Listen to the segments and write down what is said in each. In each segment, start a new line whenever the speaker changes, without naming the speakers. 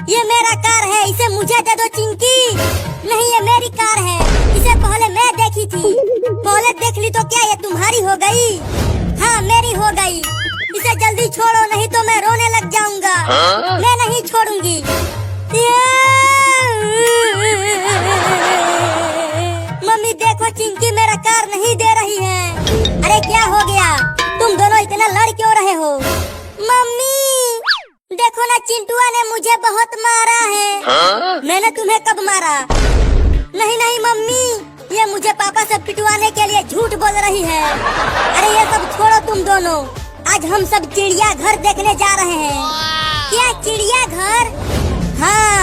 ये मेरा कार है, इसे मुझे दे दो चिंकी। नहीं, ये मेरी कार है, इसे पहले मैं देखी थी। पहले देख ली तो क्या ये तुम्हारी हो गई? हाँ, मेरी हो गई। इसे जल्दी छोड़ो, नहीं तो मैं रोने लग जाऊंगा। मैं नहीं छोड़ूंगी। मम्मी देखो, चिंकी मेरा कार नहीं दे रही है। अरे क्या हो गया? तुम दोनों इतना लड़ क्यों रहे हो? मम्मी देखो ना, चिंटुआ ने मुझे बहुत मारा है। मैंने तुम्हें कब मारा? नहीं नहीं मम्मी, ये मुझे पापा से पिटवाने के लिए झूठ बोल रही है। अरे ये सब छोड़ो तुम दोनों, आज हम सब चिड़िया घर देखने जा रहे हैं। क्या चिड़िया घर? हाँ,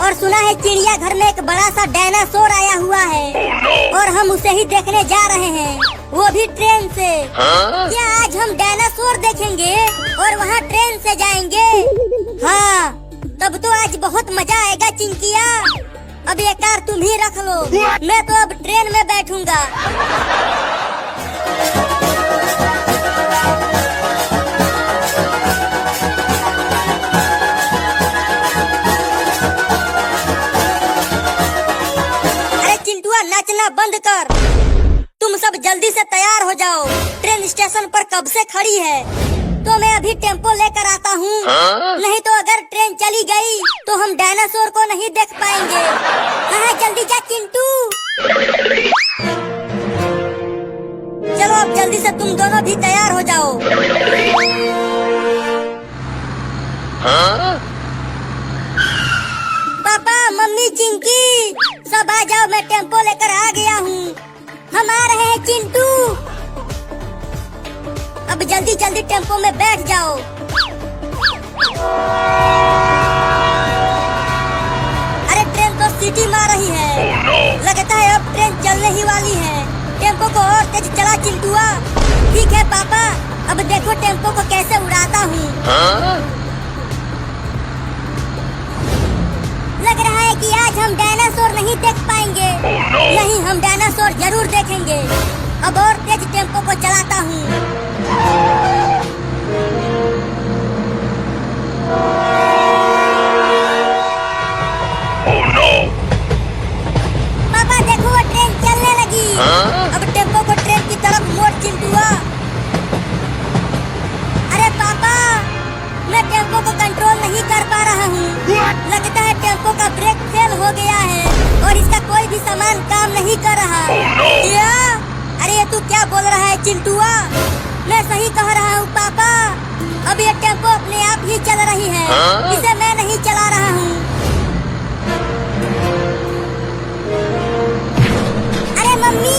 और सुना है चिड़िया घर में एक बड़ा सा डायनासोर आया हुआ है और हम उसे ही देखने जा रहे हैं, वो भी ट्रेन से। क्या आज हम डायनासोर देखेंगे और वहाँ ट्रेन से जाएंगे? हाँ, तब तो आज बहुत मजा आएगा चिंकिया। अब ये कार तुम ही रख लो, मैं तो अब ट्रेन में बैठूंगा। नाचना बंद कर, तुम सब जल्दी से तैयार हो जाओ। ट्रेन स्टेशन पर कब से खड़ी है, तो मैं अभी टेम्पो लेकर आता हूँ। नहीं तो अगर ट्रेन चली गई तो हम डायनासोर को नहीं देख पाएंगे। हाँ, जल्दी जा चिंटू। चलो अब जल्दी से तुम दोनों भी तैयार हो जाओ। पापा, मम्मी, चिंकी, सब आ जाओ, मैं टेम्पो लेकर आ गया हूँ। हम आ रहे हैं चिंटू। अब जल्दी जल्दी टेम्पो में बैठ जाओ। अरे ट्रेन तो सीटी मार रही है। लगता है अब ट्रेन चलने ही वाली है। टेम्पो को और तेज चला चिंटुआ। ठीक है पापा, अब देखो टेम्पो को कैसे उड़ाता हूँ। लग रहा है कि आज हम डायनासोर नहीं देख पाएंगे। नहीं, हम डायनासोर जरूर देखेंगे। अब और तेज टेम्पो को चलाता हूँ। पापा देखो, वो ट्रेन चलने लगी। अब टेम्पो को ट्रेन की तरफ मोड़ चिंटुआ। अरे पापा, मैं टेम्पो को कंट्रोल नहीं कर पा रहा हूँ। लगता है टेम्पो का ब्रेक फेल हो गया है और इसका कोई भी सामान काम नहीं कर रहा। क्या? अरे ये तू क्या बोल रहा है चिंटुआ? मैं सही कह रहा हूँ पापा, अब ये टेम्पो अपने आप ही चल रही है। इसे मैं नहीं चला रहा हूँ। अरे मम्मी,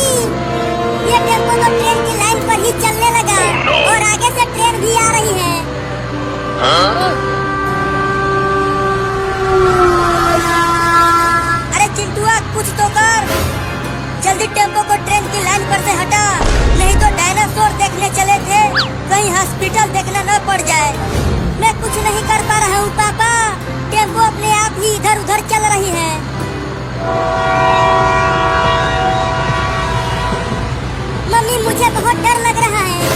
ये टेम्पो तो ट्रेन की लाइन पर ही चलने लगा और आगे से ट्रेन भी आ रही है। अरे चिंटुआ, कुछ तो कर। जल्दी टेम्पो को ट्रेन की लाइन पर से हटा, नहीं तो डायनासोर देखने चले थे, कहीं हॉस्पिटल देखना न पड़ जाए। मैं कुछ नहीं कर पा रहा हूँ पापा, टेम्पो अपने आप ही इधर उधर चल रही है। मम्मी मुझे बहुत डर लग रहा है,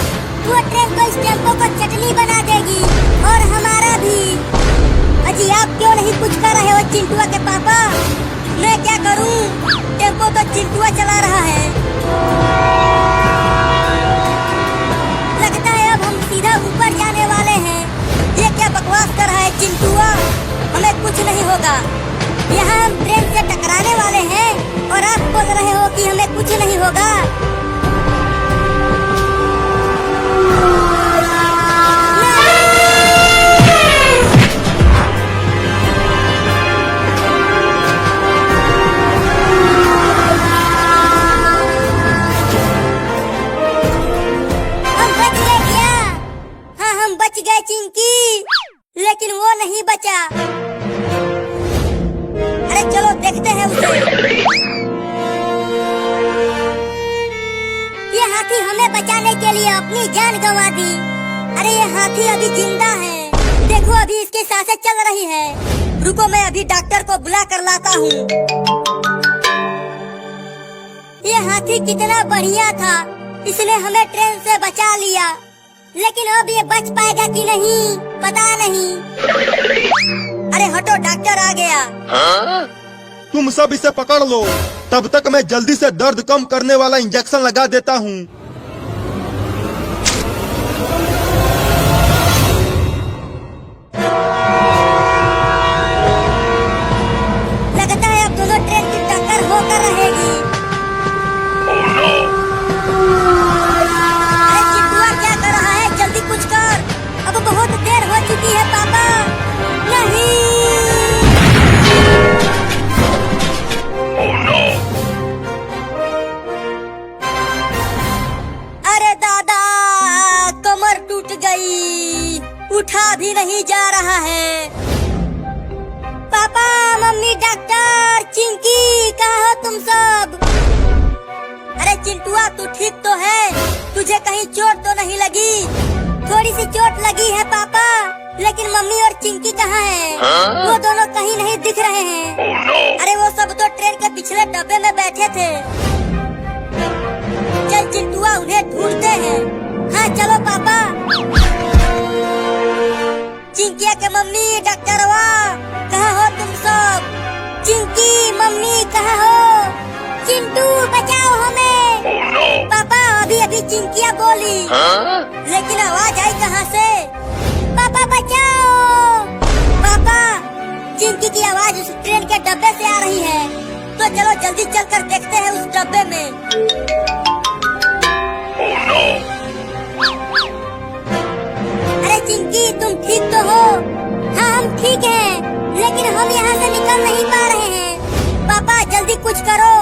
वो ट्रेन को इस टेम्पो को चटनी बना देगी और हमारा भी। अजी आप क्यों नहीं कुछ कर रहे हो चिंटुआ के पापा? मैं क्या करूं, टेम्पो तो चिंटुआ चला रहा है। लगता है अब हम सीधा ऊपर जाने वाले हैं। ये क्या बकवास कर रहा है चिंटुआ? हमें कुछ नहीं होगा। यहाँ हम ट्रेन से टकराने वाले हैं और आप बोल रहे हो कि हमें कुछ नहीं होगा। चिंकी, लेकिन वो नहीं बचा। अरे चलो देखते हैं उसे। ये हाथी हमें बचाने के लिए अपनी जान गंवा दी। अरे ये हाथी अभी जिंदा है, देखो अभी इसकी सांसें चल रही है। रुको, मैं अभी डॉक्टर को बुला कर लाता हूँ। ये हाथी कितना बढ़िया था, इसने हमें ट्रेन से बचा लिया। लेकिन अब ये बच पाएगा कि नहीं पता नहीं। अरे हटो, डॉक्टर आ गया।
तुम सब इसे पकड़ लो, तब तक मैं जल्दी से दर्द कम करने वाला इंजेक्शन लगा देता हूँ।
लगता है अब दोनों ट्रेन की टक्कर होकर रहेगी। अरे चिंटुआ क्या कर रहा है? जल्दी कुछ कर, अब बहुत देर हो चुकी है पापा। नहीं। अरे दादा, कमर टूट गई, उठा भी नहीं जा रहा है। पापा, मम्मी, डॉक्टर, चिंकी, कहाँ हो तुम सब? अरे चिंटुआ, तू ठीक तो है? तुझे कहीं चोट तो नहीं लगी? थोड़ी सी चोट लगी है पापा, लेकिन मम्मी और चिंकी कहाँ हैं? वो दोनों कहीं नहीं दिख रहे हैं। अरे वो सब तो ट्रेन के पिछले डब्बे में बैठे थे। चल चिंटुआ, उन्हें ढूंढते हैं। हाँ चलो पापा। चिंकिया के मम्मी, डॉक्टरवा, कहाँ हो तुम सब? चिंकी, मम्मी, कहाँ हो? चिंटू, बचाओ हमें। पापा, अभी अभी चिंकिया बोली, लेकिन आवाज आई कहाँ से? पापा बचाओ। पापा, चिंकी की आवाज उस ट्रेन के डब्बे से आ रही है, तो चलो जल्दी चलकर देखते हैं उस डब्बे में। अरे चिंकी, तुम ठीक तो हो? हाँ हम ठीक हैं, लेकिन हम यहाँ से निकल नहीं पा रहे हैं। पापा जल्दी कुछ करो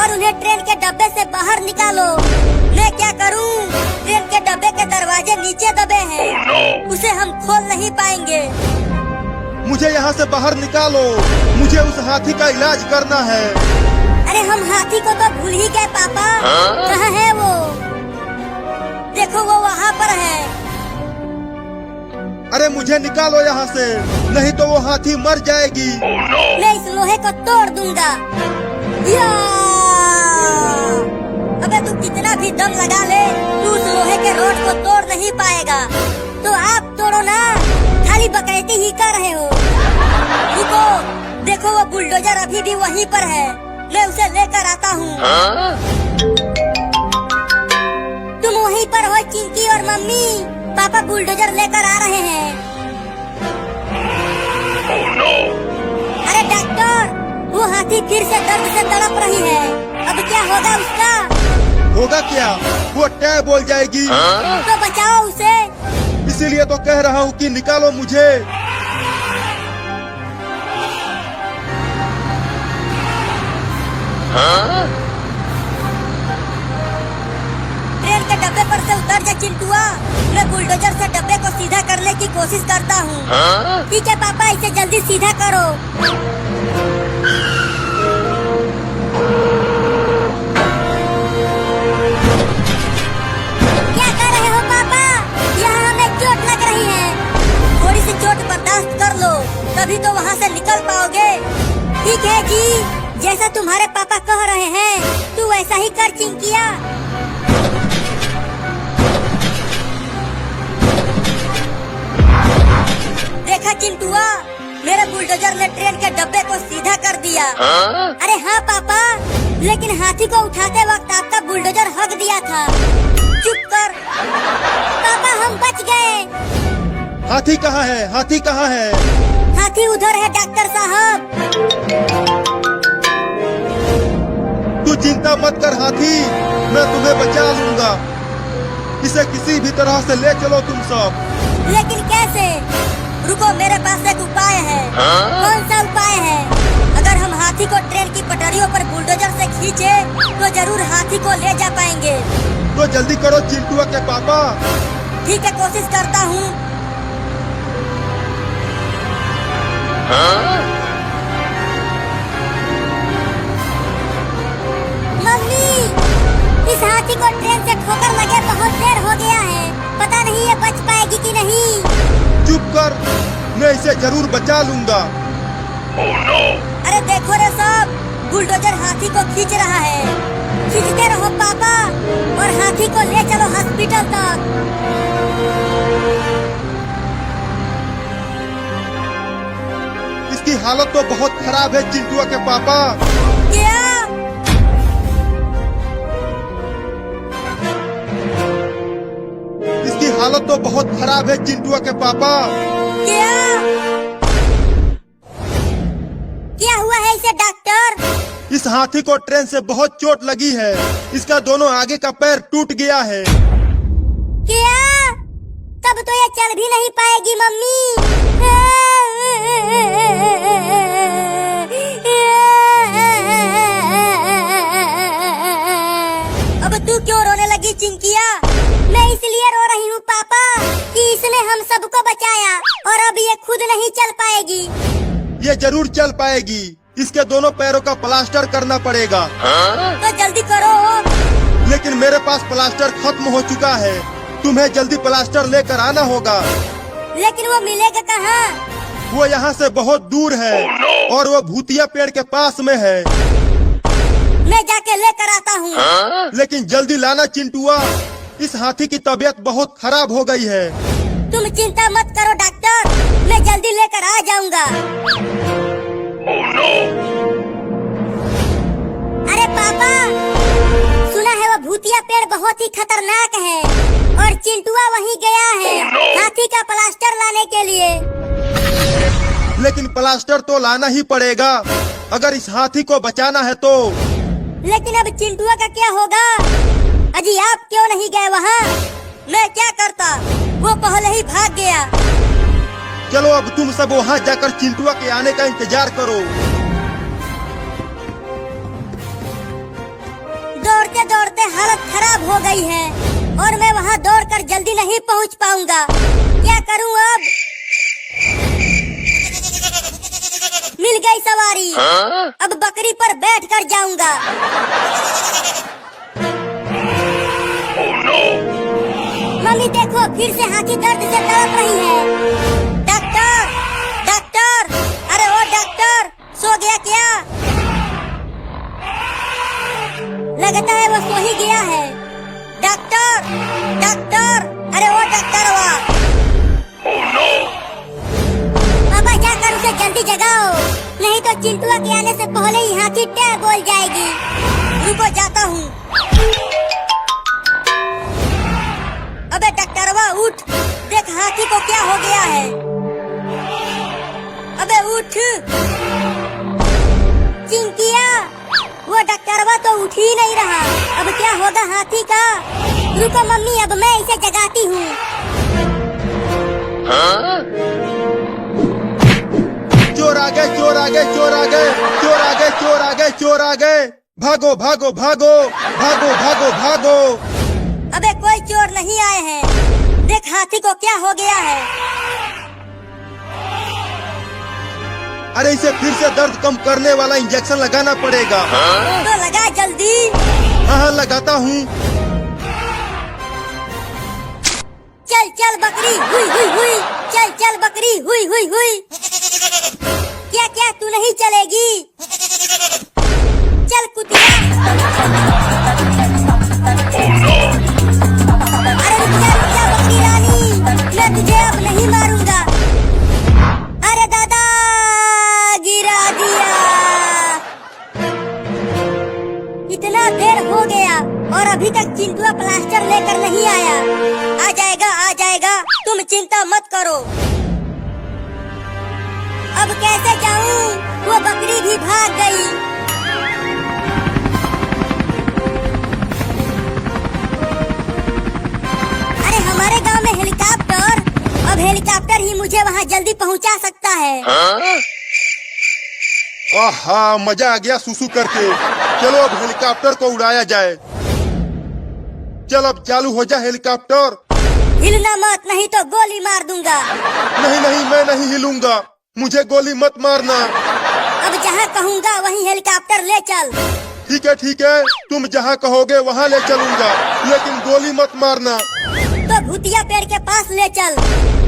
और उन्हें ट्रेन के डब्बे से बाहर निकालो। मैं क्या करूँ? ट्रेन के डब्बे के दरवाजे नीचे दबे हैं, उसे हम खोल नहीं पाएंगे।
मुझे यहाँ से बाहर निकालो, मुझे उस हाथी का इलाज करना है।
अरे हम हाथी को तो भूल ही गए पापा। कहाँ है वो? देखो वो वहाँ पर है।
अरे मुझे निकालो यहाँ से, नहीं तो वो हाथी मर जाएगी।
मैं इस लोहे को तोड़ दूंगा। या! अबे तू कितना भी दम लगा ले, तू उस लोहे के रोड को तोड़ नहीं पाएगा। तो आप तोड़ो ना, खाली बकैती ही कर रहे हो। रुको, देखो वो बुलडोजर अभी भी वहीं पर है, मैं उसे लेकर आता हूँ। तुम वहीं पर हो चिंकी और मम्मी? पापा बुलडोजर लेकर आ रहे हैं। अरे डॉक्टर, वो हाथी फिर से दर्द से तड़प रही है, अब क्या होगा उसका?
होगा क्या? वो टै बोल जाएगी।
तो बचाओ उसे।
इसीलिए तो कह रहा हूँ कि निकालो मुझे।
ट्रेन के डब्बे पर से उतर जा चिंटुआ, मैं बुलडोजर से डब्बे को सीधा करने की कोशिश करता हूँ। ठीक है पापा, इसे जल्दी सीधा करो। क्या कर रहे हो पापा? यहाँ हमें चोट लग रही है। थोड़ी सी चोट बर्दाश्त कर लो, तभी तो वहाँ से निकल पाओगे। ठीक है जी, जैसा तुम्हारे पापा कह रहे हैं, तू वैसा ही कर चिंकिया। देखा चिंटुआ, मेरे बुलडोजर ने ट्रेन के डब्बे को सीधा कर दिया। अरे हाँ पापा, लेकिन हाथी को उठाते वक्त आपका बुलडोजर हक दिया था। चुप कर। पापा हम बच गए।
हाथी कहाँ है? हाथी कहाँ है?
हाथी उधर है डॉक्टर साहब।
तू चिंता मत कर हाथी, मैं तुम्हें बचा लूंगा। इसे किसी भी तरह से ले चलो तुम सब।
लेकिन कैसे? रुको, मेरे पास एक उपाय है। कौन सा उपाय है? अगर हम हाथी को ट्रेन की पटरियों पर बुलडोजर से खींचे, तो जरूर हाथी को ले जा पाएंगे।
तो जल्दी करो चिंटुआ के पापा।
ठीक है, कोशिश करता हूँ। मम्मी, इस हाथी को ट्रेन से ठोकर लगे बहुत देर हो गया है, पता नहीं ये बच पाएगी कि नहीं।
चुप कर, मैं इसे जरूर बचा लूंगा।
अरे देखो रे सब, बुलडोजर हाथी को खींच रहा है। खींचते रहो पापा, और हाथी को ले चलो हॉस्पिटल तक।
इसकी हालत तो बहुत खराब है चिंटुआ के पापा।
क्या?
इसकी हालत तो बहुत खराब है चिंटुआ के पापा।
क्या? क्या हुआ है इसे डॉक्टर?
इस हाथी को ट्रेन से बहुत चोट लगी है। इसका दोनों आगे का पैर टूट गया है।
क्या? तब तो ये चल भी नहीं पाएगी मम्मी। अब तू क्यों रोने लगी चिंकिया? मैं इसलिए रो रही हूँ पापा कि इसने हम सबको बचाया और अब ये खुद नहीं चल पाएगी।
ये जरूर चल पाएगी। इसके दोनों पैरों का प्लास्टर करना पड़ेगा।
तो जल्दी करो।
लेकिन मेरे पास प्लास्टर खत्म हो चुका है। तुम्हें जल्दी प्लास्टर लेकर आना होगा।
लेकिन वो मिलेगा कहाँ?
वो यहाँ से बहुत दूर है और वो भूतिया पेड़ के पास में है।
मैं जाके लेकर आता हूँ।
लेकिन जल्दी लाना चिंटुआ। इस हाथी की तबीयत बहुत खराब हो गई है।
तुम चिंता मत करो डॉक्टर, मैं जल्दी लेकर आ जाऊंगा। अरे पापा, सुना है वो भूतिया पेड़ बहुत ही खतरनाक है और चिंटुआ वहीं गया है हाथी का प्लास्टर लाने के लिए।
लेकिन प्लास्टर तो लाना ही पड़ेगा अगर इस हाथी को बचाना है तो।
लेकिन अब चिंटुआ का क्या होगा? अजी आप क्यों नहीं गए वहाँ? मैं क्या करता, वो पहले ही भाग गया।
चलो अब तुम सब वहाँ जाकर चिंटुआ के आने का इंतजार करो।
दौड़ते दौड़ते हालत खराब हो गई है और मैं वहाँ दौड़कर जल्दी नहीं पहुँच पाऊंगा। क्या करूँ अब? मिल गई सवारी। अब बकरी पर बैठ कर जाऊंगा। मम्मी देखो, फिर से हाथी दर्द से तड़प रही है। डॉक्टर, डॉक्टर, अरे ओ डॉक्टर, सो गया क्या? लगता है वो सो ही गया है। डॉक्टर, डॉक्टर, अरे ओ डॉक्टर वाह। पापा जाकर उसे जल्दी जगाओ, नहीं तो चिंटुआ के आने से पहले ही हाथी टेर बोल जाएगी। रुको जाता हूँ। अबे डॉक्टरवा उठ, देख हाथी को क्या हो गया है। अबे उठ चिंकिया, वो डॉक्टरवा तो उठ ही नहीं रहा। अब क्या होगा हाथी का? रुको मम्मी, अब मैं इसे जगाती हूँ।
चोर आ गए, चोर आ गए, चोर आ गए, चोर आ गए, चोर आ गए, चोर आ गए। भागो भागो भागो भागो भागो भागो।
अबे कोई चोर नहीं आए हैं। देख हाथी को क्या हो गया है।
अरे इसे फिर से दर्द कम करने वाला इंजेक्शन लगाना पड़ेगा।
तो लगा जल्दी।
हाँ लगाता हूँ।
चल चल बकरी, हुई हुई हुई, चल चल बकरी, हुई हुई हुई। क्या क्या तू नहीं चलेगी? चल कुतिया। अरे रुक जा बकरी रानी, मैं तुझे अब नहीं मारूंगा। अरे दादा, गिरा दिया। इतना देर हो गया और अभी तक चिंटुआ प्लास्टर लेकर नहीं आया। आ जाएगा आ जाएगा, तुम चिंता मत करो। अब कैसे जाऊं? वो बकरी भी भाग गई। अरे हमारे गांव में हेलीकॉप्टर, अब हेलीकॉप्टर ही मुझे वहां जल्दी पहुंचा सकता है।
आहा, मजा आ गया सुसु करके। चलो अब हेलीकॉप्टर को उड़ाया जाए। चल अब चालू हो जा हेलीकॉप्टर।
हिलना मत, नहीं तो गोली मार दूंगा।
नहीं नहीं, मैं नहीं हिलूंगा, मुझे गोली मत मारना।
अब जहाँ कहूँगा वहीं हेलीकॉप्टर ले चल।
ठीक है, तुम जहाँ कहोगे वहाँ ले चलूंगा, लेकिन गोली मत मारना।
तो भूतिया पेड़ के पास ले चल।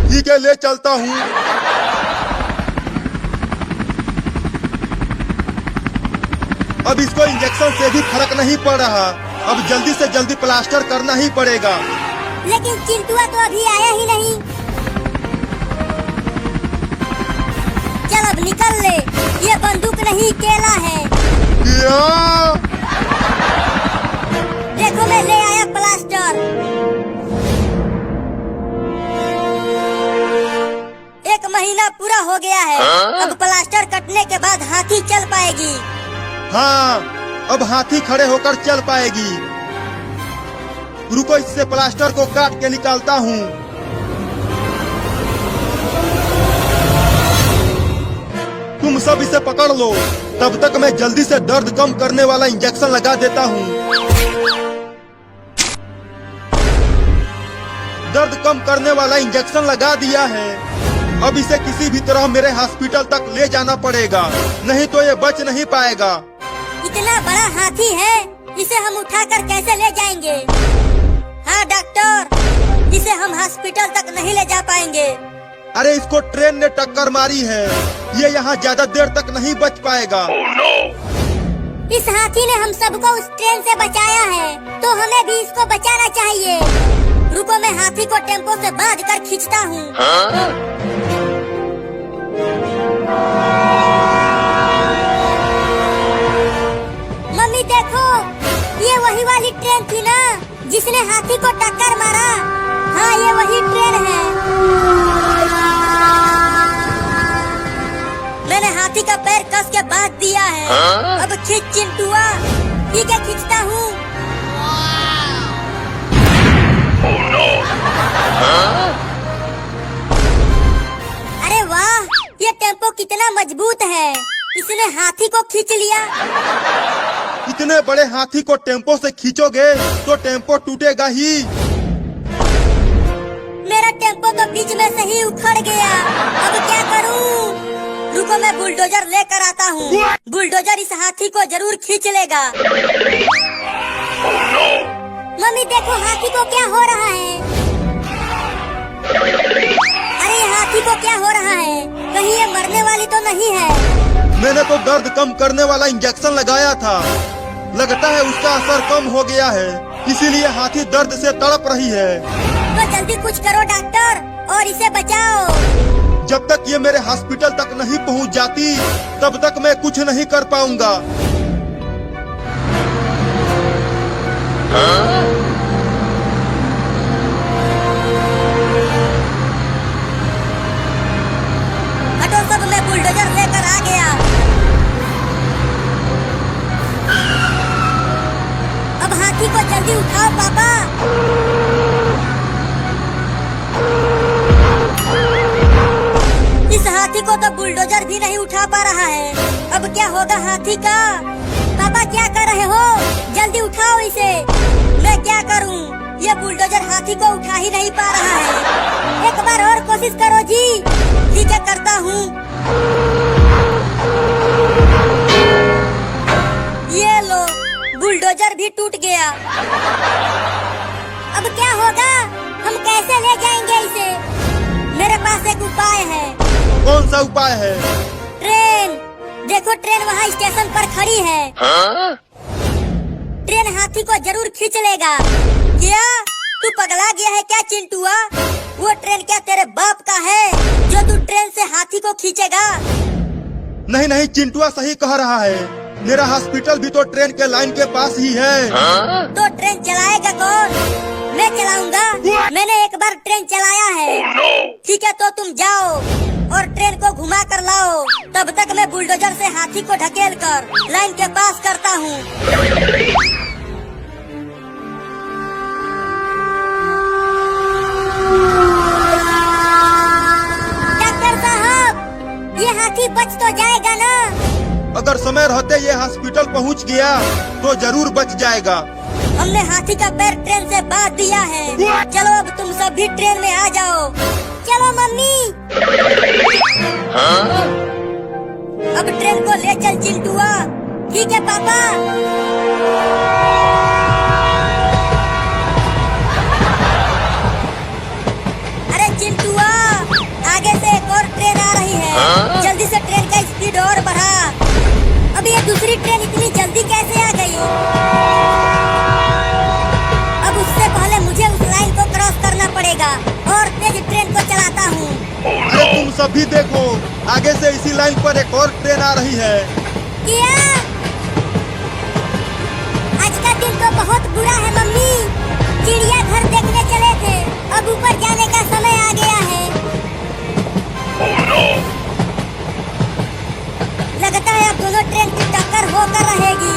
ठीक है, ले चलता हूँ। अब इसको इंजेक्शन से भी फर्क नहीं पड़ रहा। अब जल्दी से जल्दी प्लास्टर करना ही पड़ेगा।
लेकिन चिंटुआ तो अभी आया ही नहीं। चल अब निकल ले, ये बंदूक नहीं केला है।
क्या?
देखो मैं ले आया प्लास्टर। एक महीना पूरा हो गया है, अब प्लास्टर कटने के बाद हाथी चल पाएगी।
हाँ, अब हाथी खड़े होकर चल पाएगी। रुको, इससे प्लास्टर को काट के निकालता हूँ। तुम सब इसे पकड़ लो, तब तक मैं जल्दी से दर्द कम करने वाला इंजेक्शन लगा देता हूँ। दर्द कम करने वाला इंजेक्शन लगा दिया है। अब इसे किसी भी तरह मेरे हॉस्पिटल तक ले जाना पड़ेगा, नहीं तो ये बच नहीं पाएगा।
इतना बड़ा हाथी है, इसे हम उठाकर कैसे ले जाएंगे? हाँ डॉक्टर, इसे हम हॉस्पिटल तक नहीं ले जा पाएंगे।
अरे इसको ट्रेन ने टक्कर मारी है, ये यहाँ ज्यादा देर तक नहीं बच पाएगा।
इस हाथी ने हम सबको उस ट्रेन से बचाया है, तो हमें भी इसको बचाना चाहिए। रुको, मैं हाथी को टेम्पो से बांध कर खींचता हूँ। मम्मी देखो, ये वही वाली ट्रेन थी ना जिसने हाथी को टक्कर मारा। हाँ, ये वही ट्रेन है। मैंने हाथी का पैर कस के बांध दिया है। अब खींच चिंटुआ। ठीक है, खींचता हूँ। अरे वाह, ये टेम्पो कितना मजबूत है, इसने हाथी को खींच लिया।
इतने बड़े हाथी को टेम्पो से खींचोगे तो टेम्पो टूटेगा ही।
मेरा टेम्पो तो बीच में से ही उखड़ गया, अब क्या करूं? रुको, मैं बुलडोजर लेकर आता हूँ। बुलडोजर इस हाथी को जरूर खींच लेगा। मम्मी देखो, हाथी को क्या हो रहा है? अरे हाथी को क्या हो रहा है? कहीं ये मरने वाली तो नहीं है?
मैंने तो दर्द कम करने वाला इंजेक्शन लगाया था, लगता है उसका असर कम हो गया है, इसीलिए हाथी दर्द से तड़प रही है।
तो जल्दी कुछ करो डॉक्टर और इसे बचाओ।
जब तक ये मेरे हॉस्पिटल तक नहीं पहुंच जाती, तब तक मैं कुछ नहीं कर पाऊंगा।
हटो सब, मैं बुलडोजर लेकर आ गया। अब हाथी को जल्दी उठाओ पापा। इस हाथी को तो बुलडोजर भी नहीं उठा पा रहा है। अब क्या होगा हाथी का? पापा क्या कर रहे हो? जल्दी उठाओ इसे। मैं क्या करूं? ये बुलडोजर हाथी को उठा ही नहीं पा रहा है। एक बार और कोशिश करो जी। ठीक है, करता हूँ। ये लो, बुलडोजर भी टूट गया। अब क्या होगा? हम कैसे ले जाएंगे इसे? मेरे पास एक उपाय है।
कौन सा उपाय है?
ट्रेन। देखो, ट्रेन वहाँ स्टेशन पर खड़ी है। ट्रेन हाथी को जरूर खींच लेगा। क्या तू पगला गया है क्या चिंटुआ? वो ट्रेन क्या तेरे बाप का है जो तू ट्रेन से हाथी को खींचेगा?
नहीं नहीं, चिंटुआ सही कह रहा है। मेरा हॉस्पिटल भी तो ट्रेन के लाइन के पास ही है।
तो ट्रेन चलाएगा कौन? मैं चलाऊंगा। मैंने एक बार ट्रेन चलाया है। ठीक है, तो तुम जाओ और ट्रेन को घुमा कर लाओ। तब तक मैं बुलडोजर से हाथी को ढकेल कर लाइन के पास करता हूँ। डॉक्टर साहब, ये हाथी बच तो जाएगा ना?
अगर समय रहते ये हॉस्पिटल पहुंच गया तो जरूर बच जाएगा।
हमने हाथी का पैर ट्रेन से बांध दिया है। चलो अब तुम सब भी ट्रेन में आ जाओ। चलो मम्मी। अब ट्रेन को ले चल चिंटुआ। ठीक है पापा। अरे चिंटुआ, आगे से एक और ट्रेन आ रही है। जल्दी से ट्रेन का स्पीड और बढ़ा। अब ये दूसरी ट्रेन इतनी जल्दी कैसे आ गई? अब उससे पहले मुझे उस लाइन को क्रॉस करना पड़ेगा और तेज ट्रेन को चलाता हूँ।
अरे तुम सब भी देखो, आगे से इसी लाइन पर एक और ट्रेन आ रही है।
क्या? आज का दिन तो बहुत बुरा है मम्मी। चिड़ियाघर देखने चले थे, अब ऊपर जाने का समय आ गया है। लगता है अब दोनों ट्रेन की टक्कर होकर रहेगी।